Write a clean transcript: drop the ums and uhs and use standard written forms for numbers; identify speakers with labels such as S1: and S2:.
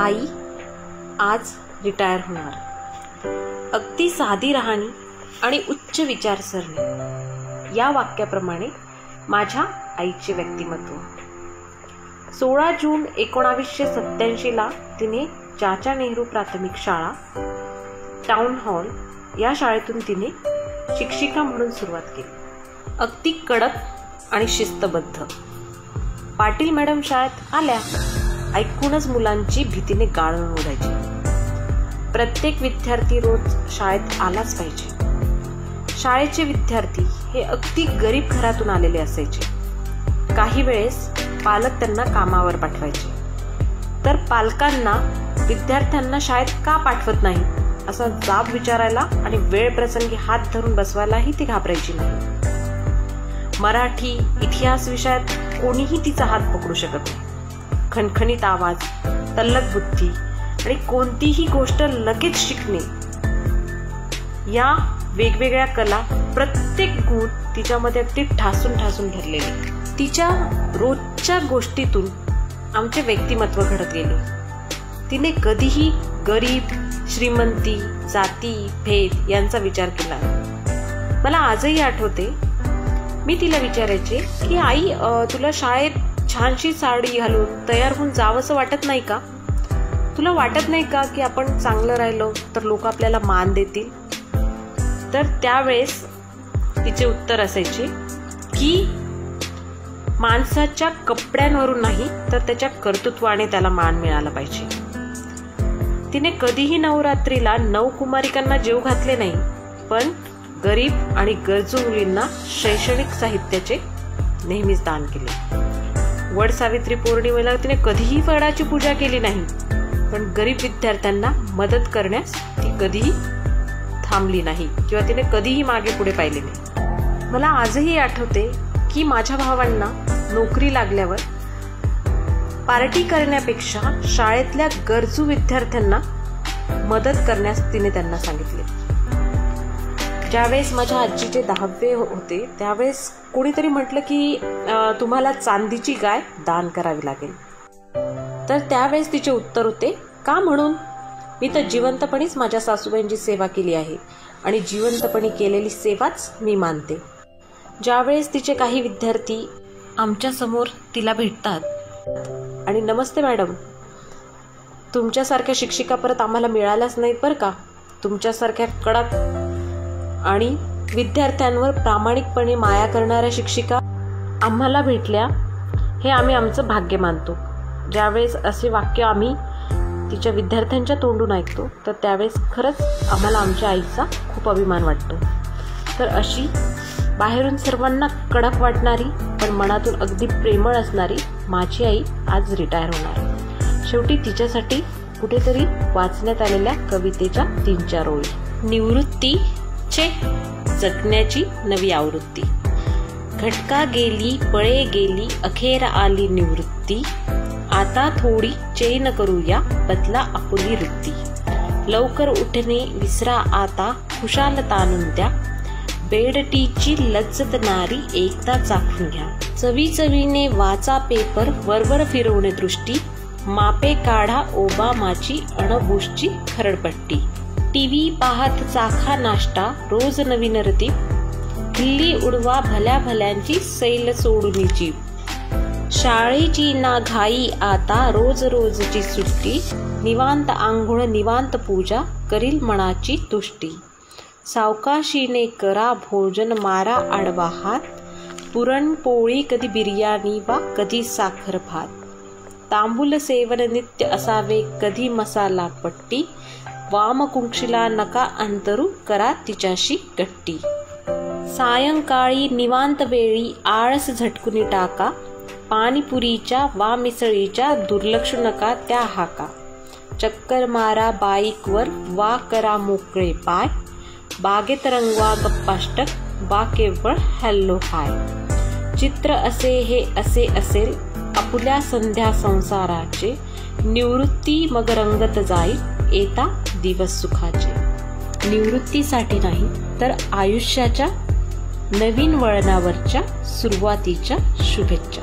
S1: आई आज रिटायर होणार. अगदी साधी राहणी आणि उच्च विचारसरणी या वाक्याप्रमाणे माझ्या आईचे व्यक्तिमत्व. 16 जून 1987 तिने चाचा नेहरू प्राथमिक शाळा टाउन हॉल या शाळेतून तिने शिक्षिका म्हणून सुरुवात केली. अगदी कडक आणि शिस्तबद्ध. पाटील मॅडम शाळेत आल्या ऐकूनच मुलांची भीतीने गाळण उडायची. प्रत्येक विद्यार्थी रोज शाळेत आलाच पाहिजे. शाळेचे विद्यार्थी हे अगदी गरीब घरातून आलेले असायचे. काही वेळेस पालक त्यांना कामावर पाठवायचे, तर पालकांना विद्यार्थ्यांना शाळेत का पाठवत नाही असा जाब विचारायला आणि वेळ प्रसंगी हात धरून बसवायलाही ती घाबरायची नाही. मराठी इतिहास विषयात कोणीही तिचा हात पकडू शकत नाही. खणखणीत आवाज, तल्लख बुद्धी आणि कोणतीही गोष्ट लगेच शिकणे या वेगवेगळ्या कला, प्रत्येक गुण तिच्यामध्ये अगदी ठासून भरलेले. तिच्या रोजच्या गोष्टीतून आमचे व्यक्तिमत्व घडत गेले. तिने कधीही गरीब, श्रीमंती, जाती, भेद यांचा विचार केला. मला आजही आठवते, मी तिला विचारायचे की आई, तुला शाळेत छानशी साडी घालून तयार होऊन जावंसं वाटत नाही का? तुला वाटत नाही का की आपण चांगलं राहिलो तर लोक आपल्याला मान देतील? तर त्यावेळेस तिचे उत्तर असायचे की माणसाच्या कपड्यांवरून नाही तर त्याच्या कर्तृत्वाने त्याला मान मिळाला पाहिजे. तिने कधीही नवरात्रीला 9 कुमारिकांना जेव घातले नाही, पण गरीब आणि गरजू मुलींना शैक्षणिक साहित्याचे नेहमीच दान केले. वड सावित्री पौर्णिमेला तिने कधीही फळाची पूजा केली नाही, पण गरीब विद्यार्थ्यांना मदत करण्यास ती कधीही थांबली नाही किंवा तिने कधीही मागे पुढे पाहिले नाही. मला आजही आठवते की माझ्या भावांना नोकरी लागल्यावर पार्टी करण्यापेक्षा शाळेतल्या गरजू विद्यार्थ्यांना मदत करण्यास तिने त्यांना सांगितले. ज्यावेळेस माझ्या आजीचे 10वे होते त्यावेळेस कोणीतरी म्हटलं की तुम्हाला चांदीची गाय दान करावी लागेल. तर त्यावेळेस तिचे उत्तर होते, का म्हणून? मी तर जिवंतपणीच माझ्या सासूबाईंची सेवा केली आहे आणि जिवंतपणी केलेली सेवाच मी मानते. ज्यावेळेस तिचे काही विद्यार्थी आमच्या समोर तिला भेटतात आणि नमस्ते मॅडम, तुमच्यासारख्या शिक्षिका परत आम्हाला मिळाल्याच नाहीत बरं का. तुमच्यासारख्या कडक आणि विद्यार्थ्यांवर प्रामाणिकपणे माया करणाऱ्या शिक्षिका आम्हाला भेटल्या, हे आम्ही आमचं भाग्य मानतो. ज्यावेळेस असे वाक्य आम्ही तिच्या विद्यार्थ्यांच्या तोंडून ऐकतो तर त्यावेळेस खरंच आम्हाला आमच्या आईचा खूप अभिमान वाटतो. तर अशी बाहेरून सर्वांना कडक वाटणारी पण मनातून अगदी प्रेमळ असणारी माझी आई आज रिटायर होणार. शेवटी तिच्यासाठी कुठेतरी वाचण्यात आलेल्या कवितेच्या 3-4 ओळी. निवृत्तीचे जगण्याची नवी आवृत्ती. घटका गेली, पळे गेली, अखेर आली निवृत्ती. आता थोडी चैन करूया, बदला आपली वृत्ती. लवकर उठणे विसरा आता, खुशाल ताणून द्या. बेडटीची लज्जत नारी एकदा चाखून घ्या. चवीचवीने वाचा पेपर, वरवर फिरवणे दृष्टी. मापे काढा ओबामाची, अणबुशची खरडपट्टी. टीव्ही पाहत चाखा नाश्ता, रोज नवीन रतीब. खिल्ली उडवा भल्या भल्यांची, सैल सोडून जीव. शाळेची ना घाई आता, रोज रोजची सुट्टी. निवांत आंघोळ निवांत पूजा, करील मनाची तुष्टी. सावकाशीने करा भोजन, मारा आडवा हात. पुरणपोळी कधी बिर्याणी वा कधी साखर भात. तांबूल सेवन नित्य असावे, कधी मसाला पट्टी. वामकुंक्षीला नका अंतरू, करा तिच्याशी गट्टी. सायंकाळी निवांत वेळी आळस झटकुनी टाका. पाणीपुरीच्या वा मिसळीच्या दुर्लक्ष नका त्या हाका. चक्कर मारा बाईकवर वा करा मोकळे पाय. बागेत रंगवा गप्पाष्टक, वा केवळ हॅलो हाय. चित्र असे हे असे असेल आपल्या संध्या संसाराचे. निवृत्ती मग रंगत जाईल, येता दिवस सुखाचे. निवृत्तीसाठी नाही तर आयुष्याच्या नवीन वळणावरच्या सुरुवातीच्या शुभेच्छा.